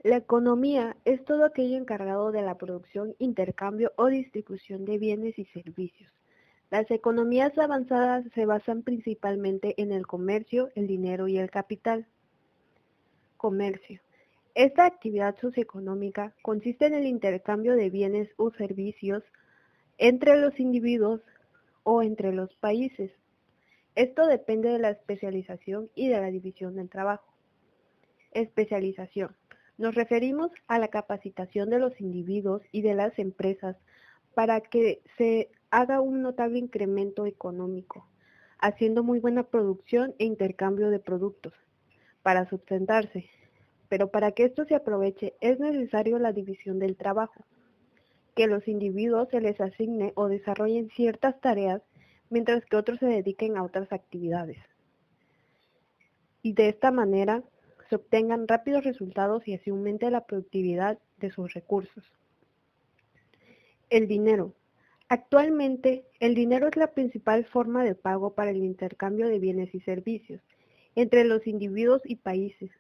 La economía es todo aquello encargado de la producción, intercambio o distribución de bienes y servicios. Las economías avanzadas se basan principalmente en el comercio, el dinero y el capital. Comercio. Esta actividad socioeconómica consiste en el intercambio de bienes o servicios entre los individuos o entre los países. Esto depende de la especialización y de la división del trabajo. Especialización. Nos referimos a la capacitación de los individuos y de las empresas para que se haga un notable incremento económico, haciendo muy buena producción e intercambio de productos para sustentarse. Pero para que esto se aproveche es necesario la división del trabajo, que los individuos se les asigne o desarrollen ciertas tareas mientras que otros se dediquen a otras actividades. Y de esta manera se obtengan rápidos resultados y así aumente la productividad de sus recursos. El dinero. Actualmente, el dinero es la principal forma de pago para el intercambio de bienes y servicios entre los individuos y países.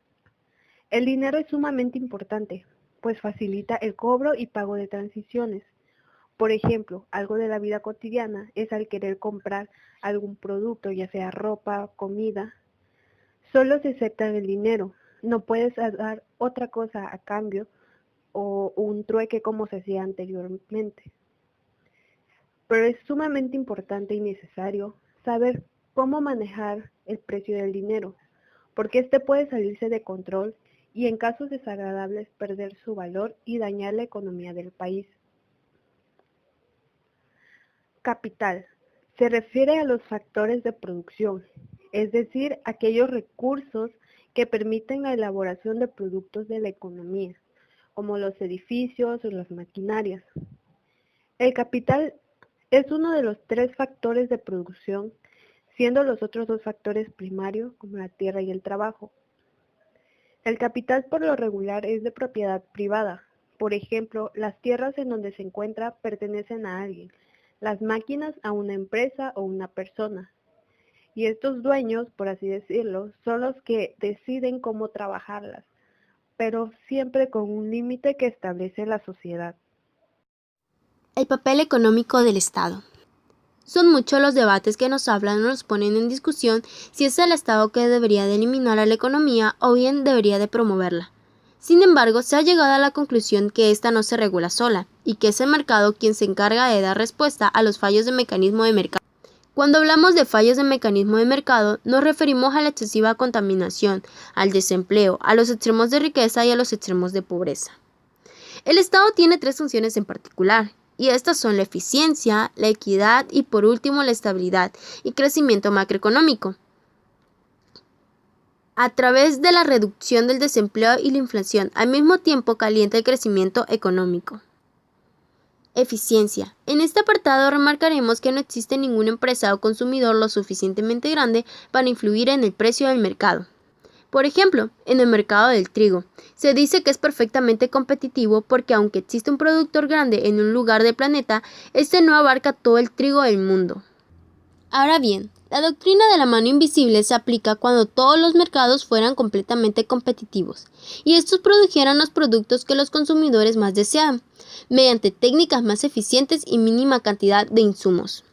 El dinero es sumamente importante, pues facilita el cobro y pago de transiciones. Por ejemplo, algo de la vida cotidiana es al querer comprar algún producto, ya sea ropa, comida, solo se acepta el dinero, no puedes dar otra cosa a cambio o un trueque como se hacía anteriormente. Pero es sumamente importante y necesario saber cómo manejar el precio del dinero, porque este puede salirse de control y en casos desagradables perder su valor y dañar la economía del país. Capital. Se refiere a los factores de producción, es decir, aquellos recursos que permiten la elaboración de productos de la economía, como los edificios o las maquinarias. El capital es uno de los 3 factores de producción, siendo los otros 2 factores primarios, como la tierra y el trabajo. El capital por lo regular es de propiedad privada. Por ejemplo, las tierras en donde se encuentra pertenecen a alguien, las máquinas a una empresa o una persona. Y estos dueños, por así decirlo, son los que deciden cómo trabajarlas, pero siempre con un límite que establece la sociedad. El papel económico del Estado. Son muchos los debates que nos hablan o nos ponen en discusión si es el Estado que debería de eliminar a la economía o bien debería de promoverla. Sin embargo, se ha llegado a la conclusión que ésta no se regula sola y que es el mercado quien se encarga de dar respuesta a los fallos de mecanismo de mercado. Cuando hablamos de fallos de mecanismo de mercado, nos referimos a la excesiva contaminación, al desempleo, a los extremos de riqueza y a los extremos de pobreza. El Estado tiene 3 funciones en particular, y estas son la eficiencia, la equidad y por último la estabilidad y crecimiento macroeconómico, a través de la reducción del desempleo y la inflación, al mismo tiempo que alienta el crecimiento económico. Eficiencia. En este apartado remarcaremos que no existe ninguna empresa o consumidor lo suficientemente grande para influir en el precio del mercado. Por ejemplo, en el mercado del trigo, se dice que es perfectamente competitivo porque aunque existe un productor grande en un lugar del planeta, este no abarca todo el trigo del mundo. Ahora bien, la doctrina de la mano invisible se aplica cuando todos los mercados fueran completamente competitivos y estos produjeran los productos que los consumidores más deseaban, mediante técnicas más eficientes y mínima cantidad de insumos.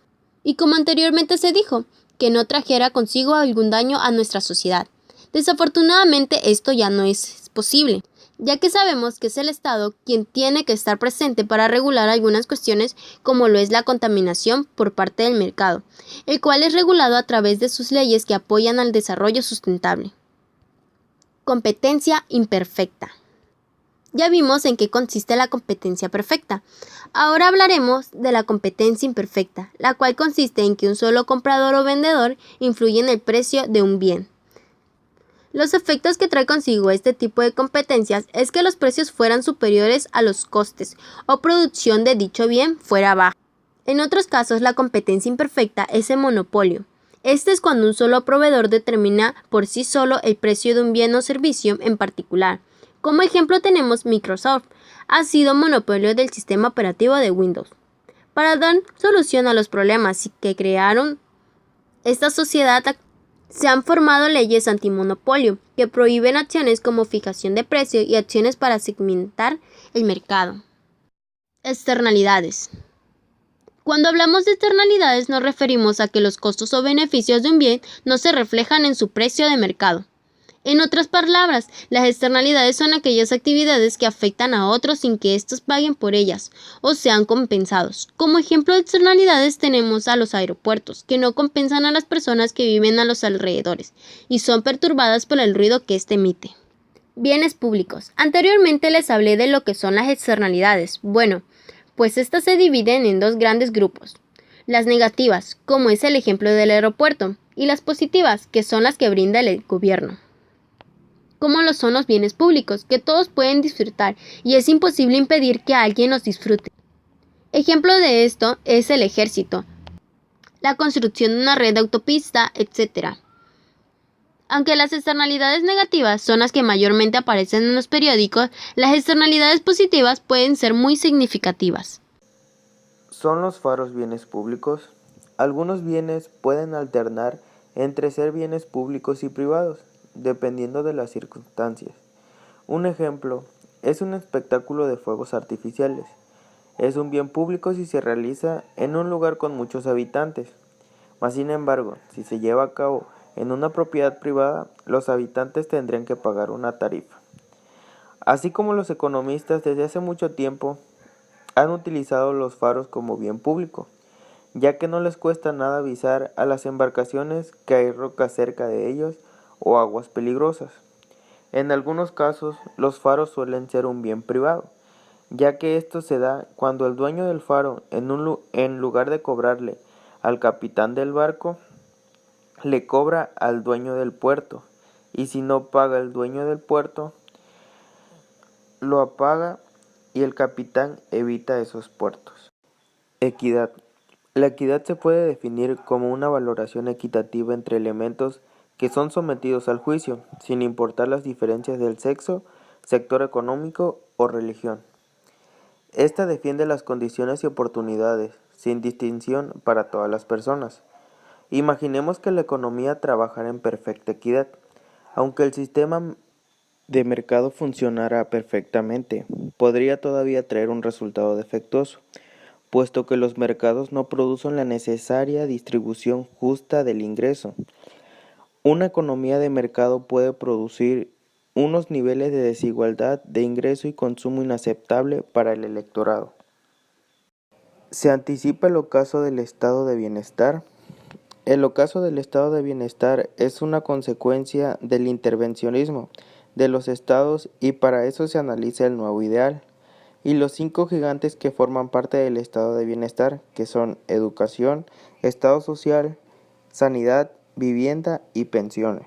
Y como anteriormente se dijo, que no trajera consigo algún daño a nuestra sociedad. Desafortunadamente esto ya no es posible, ya que sabemos que es el Estado quien tiene que estar presente para regular algunas cuestiones como lo es la contaminación por parte del mercado, el cual es regulado a través de sus leyes que apoyan al desarrollo sustentable. Competencia imperfecta. Ya vimos en qué consiste la competencia perfecta. Ahora hablaremos de la competencia imperfecta, la cual consiste en que un solo comprador o vendedor influye en el precio de un bien. Los efectos que trae consigo este tipo de competencias es que los precios fueran superiores a los costes o producción de dicho bien fuera baja. En otros casos, la competencia imperfecta es el monopolio. Este es cuando un solo proveedor determina por sí solo el precio de un bien o servicio en particular. Como ejemplo tenemos Microsoft, ha sido monopolio del sistema operativo de Windows. Para dar solución a los problemas que crearon esta sociedad, se han formado leyes antimonopolio que prohíben acciones como fijación de precio y acciones para segmentar el mercado. Externalidades. Cuando hablamos de externalidades nos referimos a que los costos o beneficios de un bien no se reflejan en su precio de mercado. En otras palabras, las externalidades son aquellas actividades que afectan a otros sin que éstos paguen por ellas o sean compensados. Como ejemplo de externalidades tenemos a los aeropuertos, que no compensan a las personas que viven a los alrededores y son perturbadas por el ruido que éste emite. Bienes públicos. Anteriormente les hablé de lo que son las externalidades. Bueno, pues estas se dividen en dos grandes grupos. Las negativas, como es el ejemplo del aeropuerto, y las positivas, que son las que brinda el gobierno, como lo son los bienes públicos, que todos pueden disfrutar y es imposible impedir que alguien los disfrute. Ejemplo de esto es el ejército, la construcción de una red de autopista, etc. Aunque las externalidades negativas son las que mayormente aparecen en los periódicos, las externalidades positivas pueden ser muy significativas. ¿Son los faros bienes públicos? Algunos bienes pueden alternar entre ser bienes públicos y privados, dependiendo de las circunstancias. Un ejemplo es un espectáculo de fuegos artificiales. Es un bien público si se realiza en un lugar con muchos habitantes. Mas sin embargo, si se lleva a cabo en una propiedad privada, los habitantes tendrían que pagar una tarifa. Así como los economistas desde hace mucho tiempo han utilizado los faros como bien público, ya que no les cuesta nada avisar a las embarcaciones que hay rocas cerca de ellos o aguas peligrosas. En algunos casos, los faros suelen ser un bien privado, ya que esto se da cuando el dueño del faro, en lugar de cobrarle al capitán del barco, le cobra al dueño del puerto, y si no paga el dueño del puerto, lo apaga y el capitán evita esos puertos. Equidad. La equidad se puede definir como una valoración equitativa entre elementos que son sometidos al juicio, sin importar las diferencias del sexo, sector económico o religión. Esta defiende las condiciones y oportunidades, sin distinción para todas las personas. Imaginemos que la economía trabajara en perfecta equidad, aunque el sistema de mercado funcionara perfectamente, podría todavía traer un resultado defectuoso, puesto que los mercados no producen la necesaria distribución justa del ingreso. Una economía de mercado puede producir unos niveles de desigualdad de ingreso y consumo inaceptable para el electorado. ¿Se anticipa el ocaso del estado de bienestar? El ocaso del estado de bienestar es una consecuencia del intervencionismo de los estados y para eso se analiza el nuevo ideal y los 5 gigantes que forman parte del estado de bienestar, que son educación, estado social, sanidad, vivienda y pensiones.